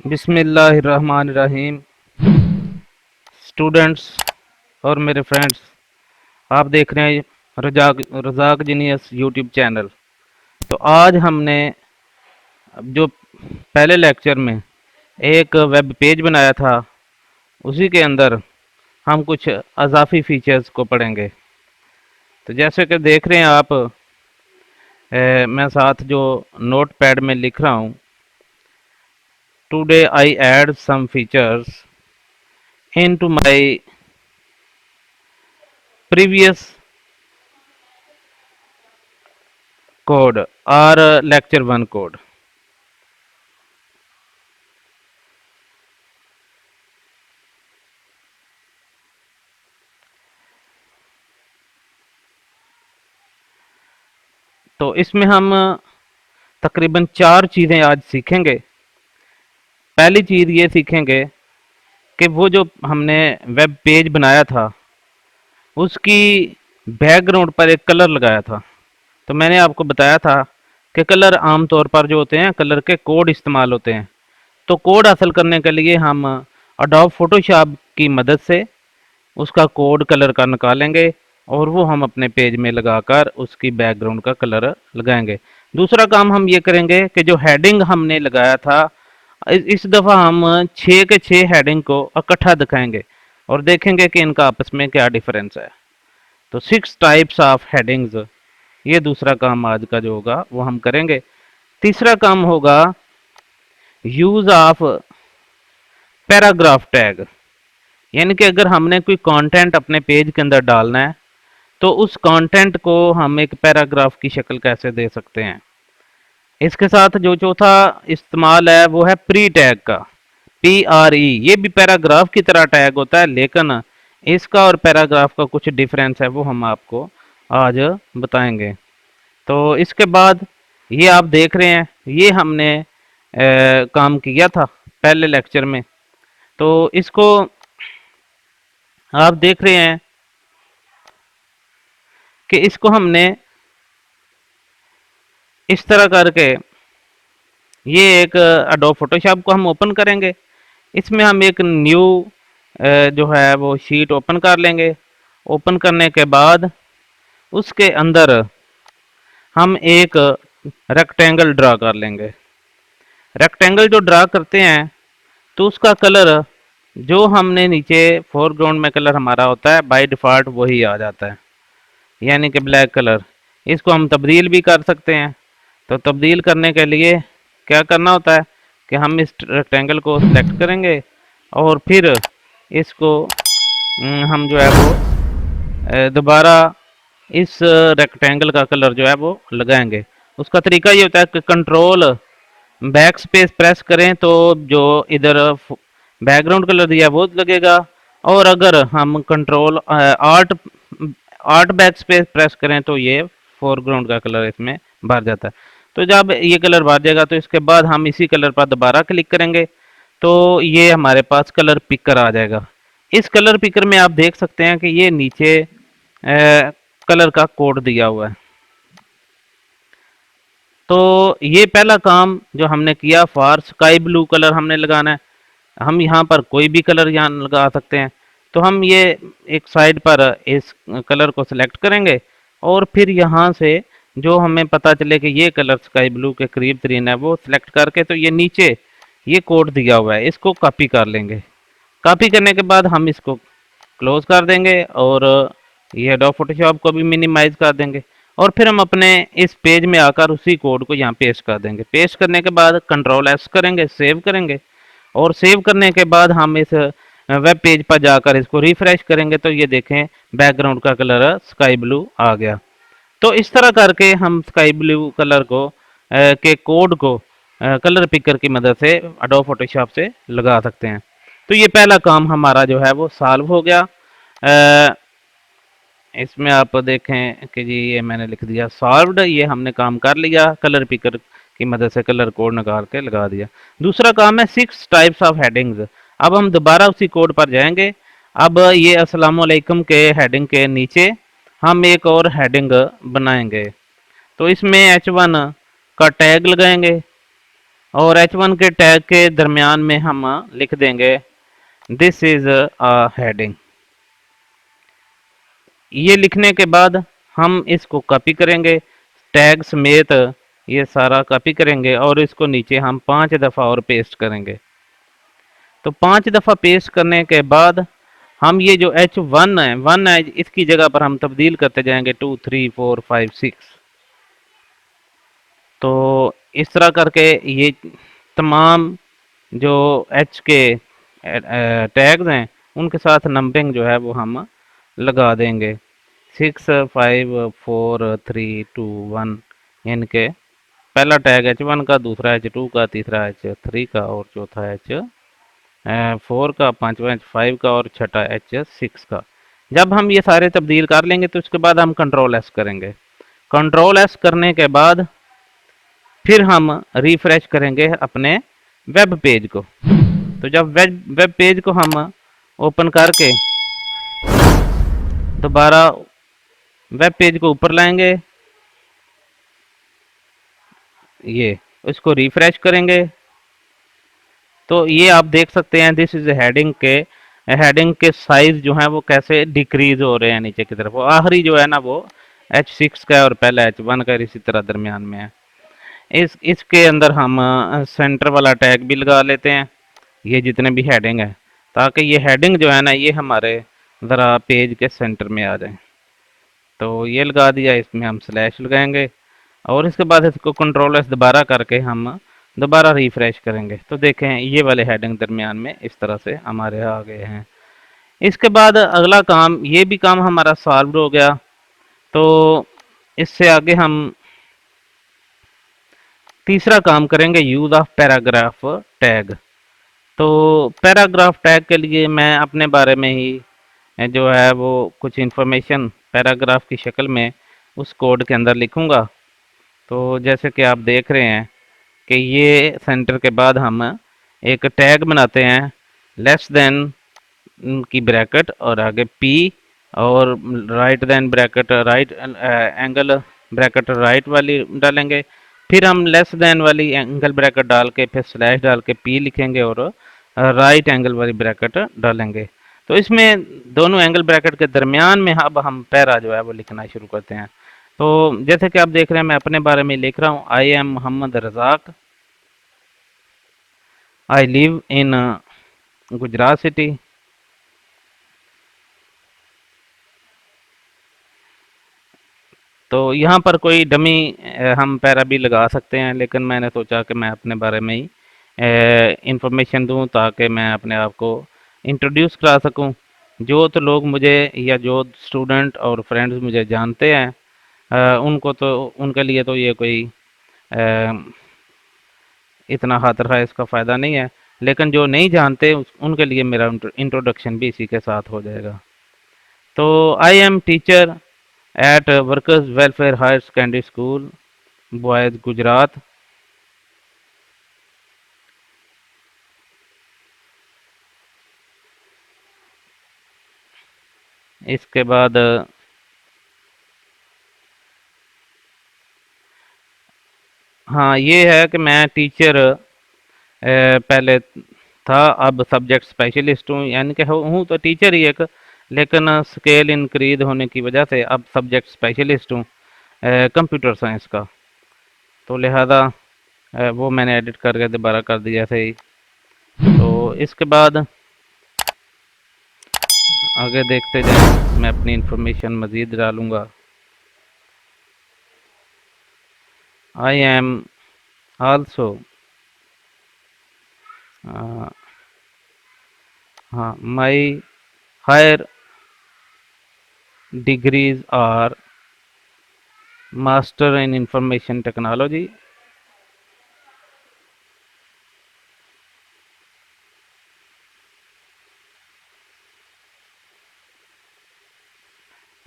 बिस्मिल्लाहिर्रहमानिर्रहीम। स्टूडेंट्स और मेरे फ्रेंड्स, आप देख रहे हैं Razak Razak genius YouTube channel. तो आज हमने जो पहले लेक्चर में एक वेब पेज बनाया था, उसी के अंदर हम कुछ अजाफी फीचर्स को पढ़ेंगे। तो जैसे कि देख रहे हैं आप, मैं साथ जो नोट पैड में लिख रहा हूँ, today I add some features into my previous code और लेक्चर वन कोड। तो इसमें हम तकरीबन 4 चीज़ें आज सीखेंगे। पहली चीज़ ये सीखेंगे कि वो जो हमने वेब पेज बनाया था, उसकी बैकग्राउंड पर एक कलर लगाया था। तो मैंने आपको बताया था कि कलर आम तौर पर जो होते हैं, कलर के कोड इस्तेमाल होते हैं। तो कोड हासिल करने के लिए हम अडोब फोटोशॉप की मदद से उसका कोड कलर का निकालेंगे और वो हम अपने पेज में लगाकर उसकी बैकग्राउंड का कलर लगाएंगे। दूसरा काम हम ये करेंगे कि जो हेडिंग हमने लगाया था, इस दफ़ा हम 6 के 6 हेडिंग को इकट्ठा दिखाएंगे और देखेंगे कि इनका आपस में क्या डिफरेंस है। तो 6 टाइप्स ऑफ हेडिंग्स, ये दूसरा काम आज का जो होगा वो हम करेंगे। तीसरा काम होगा यूज़ ऑफ पैराग्राफ टैग, यानी कि अगर हमने कोई कंटेंट अपने पेज के अंदर डालना है तो उस कंटेंट को हम एक पैराग्राफ की शक्ल कैसे दे सकते हैं। इसके साथ जो चौथा इस्तेमाल है वो है प्री टैग का, PRE। ये भी पैराग्राफ की तरह टैग होता है, लेकिन इसका और पैराग्राफ का कुछ डिफरेंस है, वो हम आपको आज बताएंगे। तो इसके बाद ये आप देख रहे हैं, ये हमने काम किया था पहले लेक्चर में। तो इसको आप देख रहे हैं कि इसको हमने इस तरह करके, ये एक अडोब फोटोशॉप को हम ओपन करेंगे। इसमें हम एक न्यू जो है वो शीट ओपन कर लेंगे। ओपन करने के बाद उसके अंदर हम एक रेक्टेंगल ड्रा कर लेंगे। रेक्टेंगल जो ड्रा करते हैं तो उसका कलर जो हमने नीचे फोरग्राउंड में कलर हमारा होता है, बाय डिफ़ॉल्ट वही आ जाता है, यानी कि ब्लैक कलर। इसको हम तब्दील भी कर सकते हैं। तो तब्दील करने के लिए क्या करना होता है कि हम इस रेक्टेंगल को सिलेक्ट करेंगे और फिर इसको हम जो है वो दोबारा इस रेक्टेंगल का कलर जो है वो लगाएंगे। उसका तरीका ये होता है कि कंट्रोल बैक स्पेस प्रेस करें तो जो इधर बैकग्राउंड कलर दिया है वो लगेगा, और अगर हम control art art back space press करें तो ये फोरग्राउंड का कलर इसमें भर जाता है। तो जब ये कलर भर जाएगा तो इसके बाद हम इसी कलर पर दोबारा क्लिक करेंगे तो ये हमारे पास कलर पिकर आ जाएगा। इस कलर पिकर में आप देख सकते हैं कि ये नीचे कलर का कोड दिया हुआ है। तो ये पहला काम जो हमने किया, फॉर स्काई ब्लू कलर हमने लगाना है। हम यहाँ पर कोई भी कलर यहाँ लगा सकते हैं। तो हम ये एक साइड पर इस कलर को सिलेक्ट करेंगे और फिर यहाँ से जो हमें पता चले कि ये कलर स्काई ब्लू के करीब तरीन है वो सिलेक्ट करके, तो ये नीचे ये कोड दिया हुआ है, इसको कॉपी कर लेंगे। कॉपी करने के बाद हम इसको क्लोज कर देंगे और ये एडोब फोटोशॉप को भी मिनिमाइज कर देंगे और फिर हम अपने इस पेज में आकर उसी कोड को यहाँ पेस्ट कर देंगे। पेस्ट करने के बाद कंट्रोल S करेंगे, सेव करेंगे और सेव करने के बाद हम इस वेब पेज पर जाकर इसको रिफ्रेश करेंगे तो ये देखें बैकग्राउंड का कलर स्काई ब्लू आ गया। तो इस तरह करके हम स्काई ब्लू कलर को के कोड को कलर पिकर की मदद से एडोब फोटोशॉप से लगा सकते हैं। तो ये पहला काम हमारा जो है वो सॉल्व हो गया। इसमें आप देखें कि जी ये मैंने लिख दिया सॉल्व्ड, ये हमने काम कर लिया, कलर पिकर की मदद से कलर कोड निकाल के लगा दिया। दूसरा काम है 6 टाइप्स ऑफ हेडिंग्स। अब हम दोबारा उसी कोड पर जाएंगे। अब ये अस्सलाम वालेकुम के हेडिंग के नीचे हम एक और हेडिंग बनाएंगे। तो इसमें H1 का टैग लगाएंगे और H1 के टैग के दरमियान में हम लिख देंगे दिस इज अ हेडिंग। ये लिखने के बाद हम इसको कॉपी करेंगे टैग समेत, ये सारा कॉपी करेंगे और इसको नीचे हम 5 दफ़ा और पेस्ट करेंगे। तो 5 दफ़ा पेस्ट करने के बाद हम ये जो H1 है 1 है इसकी जगह पर हम तब्दील करते जाएंगे 2 3 4 5 6। तो इस तरह करके ये तमाम जो एच के टैग्स हैं उनके साथ नंबरिंग जो है वो हम लगा देंगे 6 5 4 3 2 1। इनके पहला टैग H1 का, दूसरा H2 का, तीसरा H3 का और चौथा H4 का, पांचवा H5 का और छठा H6 का। जब हम ये सारे तब्दील कर लेंगे तो उसके बाद हम कंट्रोल एस करेंगे। कंट्रोल एस करने के बाद फिर हम रिफ्रेश करेंगे अपने वेब पेज को। तो जब वेब पेज को हम ओपन करके दोबारा वेब पेज को ऊपर लाएंगे, ये इसको रिफ्रेश करेंगे तो ये आप देख सकते हैं दिस इज हेडिंग के साइज जो है वो कैसे डिक्रीज हो रहे हैं नीचे की तरफ। वो आखिरी जो है ना वो H6 का है और पहला H1 का, इसी तरह दरमियान में है। इसके अंदर हम सेंटर वाला टैग भी लगा लेते हैं, ये जितने भी हेडिंग है, ताकि ये हेडिंग जो है ना ये हमारे ज़रा पेज के सेंटर में आ जाए। तो ये लगा दिया, इसमें हम स्लैश लगाएंगे और इसके बाद इसको कंट्रोल एस दोबारा करके हम दोबारा रिफ्रेश करेंगे। तो देखें ये वाले हेडिंग दरमियान में इस तरह से हमारे आ गए हैं। इसके बाद अगला काम, ये भी काम हमारा सॉल्व हो गया। तो इससे आगे हम तीसरा काम करेंगे यूज ऑफ पैराग्राफ टैग। तो पैराग्राफ टैग के लिए मैं अपने बारे में ही जो है वो कुछ इन्फॉर्मेशन पैराग्राफ की शक्ल में उस कोड के अंदर लिखूंगा। तो जैसे कि आप देख रहे हैं कि ये सेंटर के बाद हम एक टैग बनाते हैं लेस देन की ब्रैकेट और आगे पी और right then bracket right angle bracket right वाली डालेंगे। फिर हम लेस देन वाली एंगल ब्रैकेट डाल के फिर स्लैश डाल के पी लिखेंगे और राइट एंगल वाली ब्रैकेट डालेंगे। तो इसमें दोनों एंगल ब्रैकेट के दरमियान में अब हम पैरा जो है वो लिखना शुरू करते हैं। तो जैसे कि आप देख रहे हैं मैं अपने बारे में लिख रहा हूँ, I am Mohammed Razak, I live in Gujarat city, तो यहाँ पर कोई डमी हम पैरा भी लगा सकते हैं, लेकिन मैंने सोचा कि मैं अपने बारे में ही इंफॉर्मेशन दूं ताकि मैं अपने आप को इंट्रोड्यूस करा सकूं। जो तो लोग मुझे या जो स्टूडेंट और फ्रेंड्स मुझे जानते हैं उनको तो उनके लिए तो ये कोई इतना खातिर है, इसका फ़ायदा नहीं है। लेकिन जो नहीं जानते उनके लिए मेरा इंट्रोडक्शन भी इसी के साथ हो जाएगा। तो I am teacher at workers welfare higher secondary school boys Gujarat. इसके बाद हाँ ये है कि मैं टीचर पहले था, अब सब्जेक्ट स्पेशलिस्ट हूँ, यानी कि हूँ तो टीचर ही एक, लेकिन स्केल इंक्रीज होने की वजह से अब सब्जेक्ट स्पेशलिस्ट हूँ कंप्यूटर साइंस का। तो लिहाजा वो मैंने एडिट करके दोबारा कर दिया सही। तो इसके बाद आगे देखते जाएं, मैं अपनी इंफॉर्मेशन मज़ीद डालूँगा। आई एम आल्सो हाँ my higher degrees are master in information technology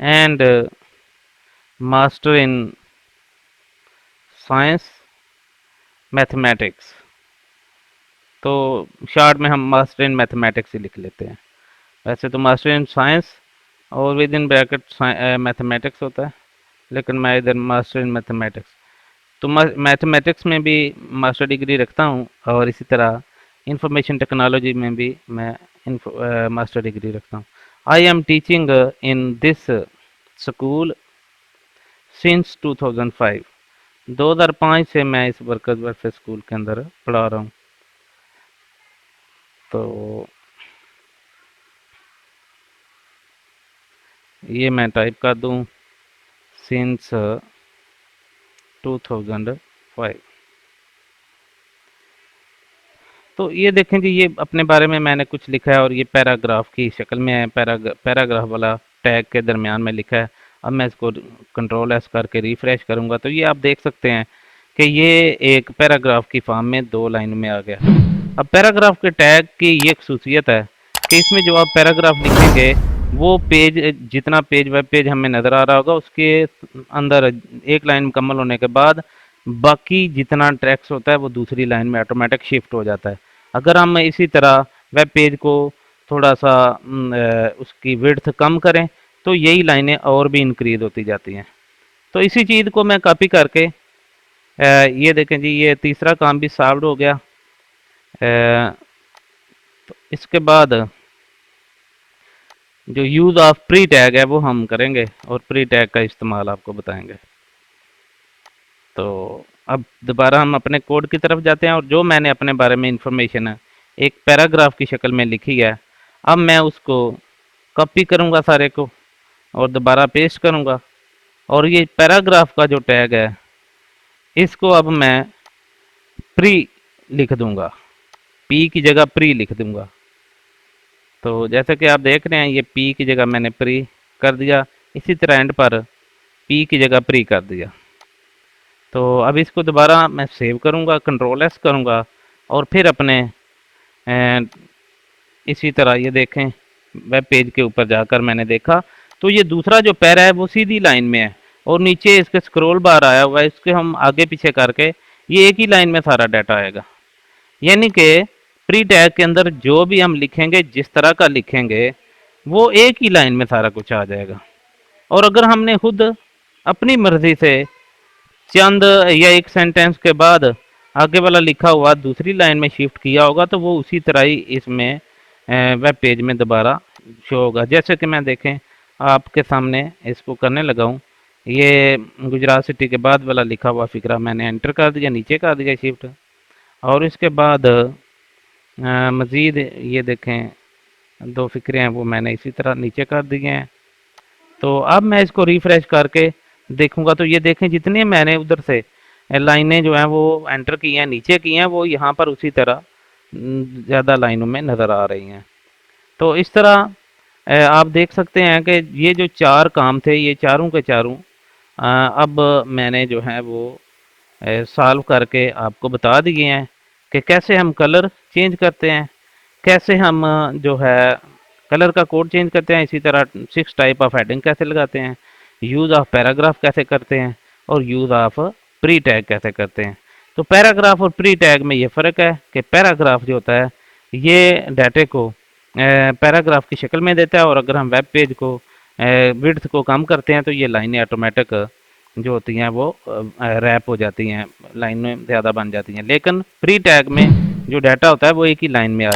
and master in science mathematics. तो शॉर्ट में हम मास्टर इन मैथमेटिक्स ही लिख लेते हैं। वैसे तो मास्टर इन साइंस और विद इन ब्रैकेट मैथमेटिक्स होता है, लेकिन मैं इधर मास्टर इन मैथमेटिक्स। तो मैथमेटिक्स में भी मास्टर डिग्री रखता हूँ और इसी तरह इंफॉर्मेशन टेक्नोलॉजी में भी मैं मास्टर डिग्री रखता हूँ। I am teaching in this school since 2005। 2005 से मैं इस वर्कर्स वेलफेयर स्कूल के अंदर पढ़ा रहा हूँ। तो ये मैं टाइप कर दूँ सिंस 2005। तो ये देखें जी, ये अपने बारे में मैंने कुछ लिखा है और ये पैराग्राफ की शक्ल में है, पैराग्राफ वाला टैग के दरमियान में लिखा है। अब मैं इसको कंट्रोल एस करके रिफ्रेश करूंगा तो ये आप देख सकते हैं कि ये एक पैराग्राफ की फॉर्म में 2 लाइन में आ गया। अब पैराग्राफ के टैग की ये खसूसियत है कि इसमें जो आप पैराग्राफ लिखेंगे वो पेज, जितना पेज वेब पेज हमें नज़र आ रहा होगा उसके अंदर एक लाइन मुकम्मल होने के बाद बाकी जितना टेक्स्ट होता है वो दूसरी लाइन में ऑटोमेटिक शिफ्ट हो जाता है। अगर हम इसी तरह वेब पेज को थोड़ा सा उसकी विड्थ कम करें तो यही लाइनें और भी इंक्रीज होती जाती हैं। तो इसी चीज़ को मैं कॉपी करके ये देखें जी, ये तीसरा काम भी सॉल्व हो गया। तो इसके बाद जो यूज़ ऑफ प्री टैग है वो हम करेंगे और प्री टैग का इस्तेमाल आपको बताएंगे। तो अब दोबारा हम अपने कोड की तरफ जाते हैं और जो मैंने अपने बारे में इंफॉर्मेशन है एक पैराग्राफ की शक्ल में लिखी है, अब मैं उसको कॉपी करूंगा सारे को और दोबारा पेस्ट करूंगा। और ये पैराग्राफ का जो टैग है इसको अब मैं प्री लिख दूंगा, पी की जगह प्री लिख दूंगा। तो जैसे कि आप देख रहे हैं ये पी की जगह मैंने प्री कर दिया, इसी तरह एंड पर पी की जगह प्री कर दिया। तो अब इसको दोबारा मैं सेव करूंगा, कंट्रोल एस करूंगा और फिर अपने इसी तरह ये देखें वेब पेज के ऊपर जाकर मैंने देखा तो ये दूसरा जो पैरा है वो सीधी लाइन में है और नीचे इसके स्क्रॉल बार आया हुआ है, इसके हम आगे पीछे करके ये एक ही लाइन में सारा डाटा आएगा। यानी कि प्री टैग के अंदर जो भी हम लिखेंगे, जिस तरह का लिखेंगे वो एक ही लाइन में सारा कुछ आ जाएगा। और अगर हमने खुद अपनी मर्जी से चंद या एक सेंटेंस के बाद आगे वाला लिखा हुआ दूसरी लाइन में शिफ्ट किया होगा तो वो उसी तरह ही इसमें वेब पेज में दोबारा शो होगा। जैसे कि मैं देखें आपके सामने इसको करने लगा हूँ, ये गुजरात सिटी के बाद वाला लिखा हुआ फिक्रा मैंने एंटर कर दिया, नीचे कर दिया शिफ्ट और इसके बाद मज़ीद ये देखें 2 फिक्रे हैं वो मैंने इसी तरह नीचे कर दिए हैं। तो अब मैं इसको रिफ्रेश करके देखूंगा तो ये देखें जितने मैंने उधर से लाइनें जो हैं वो एंटर की हैं, नीचे की हैं, वो यहाँ पर उसी तरह ज़्यादा लाइनों में नज़र आ रही हैं। तो इस तरह आप देख सकते हैं कि ये जो 4 काम थे ये चारों के चारों अब मैंने जो है वो सॉल्व करके आपको बता दिए हैं कि कैसे हम कलर चेंज करते हैं, कैसे हम जो है कलर का कोड चेंज करते हैं, इसी तरह 6 टाइप ऑफ हेडिंग कैसे लगाते हैं, यूज़ ऑफ पैराग्राफ कैसे करते हैं और यूज़ ऑफ प्री टैग कैसे करते हैं। तो पैराग्राफ और प्री टैग में ये फ़र्क है कि पैराग्राफ जो होता है ये डाटे को पैराग्राफ की शक्ल में देता है और अगर हम वेब पेज को विड्थ को कम करते हैं तो ये लाइनें ऑटोमेटिक जो होती हैं वो रैप हो जाती हैं, लाइन में ज़्यादा बन जाती हैं। लेकिन प्री टैग में जो डाटा होता है वो एक ही लाइन में आ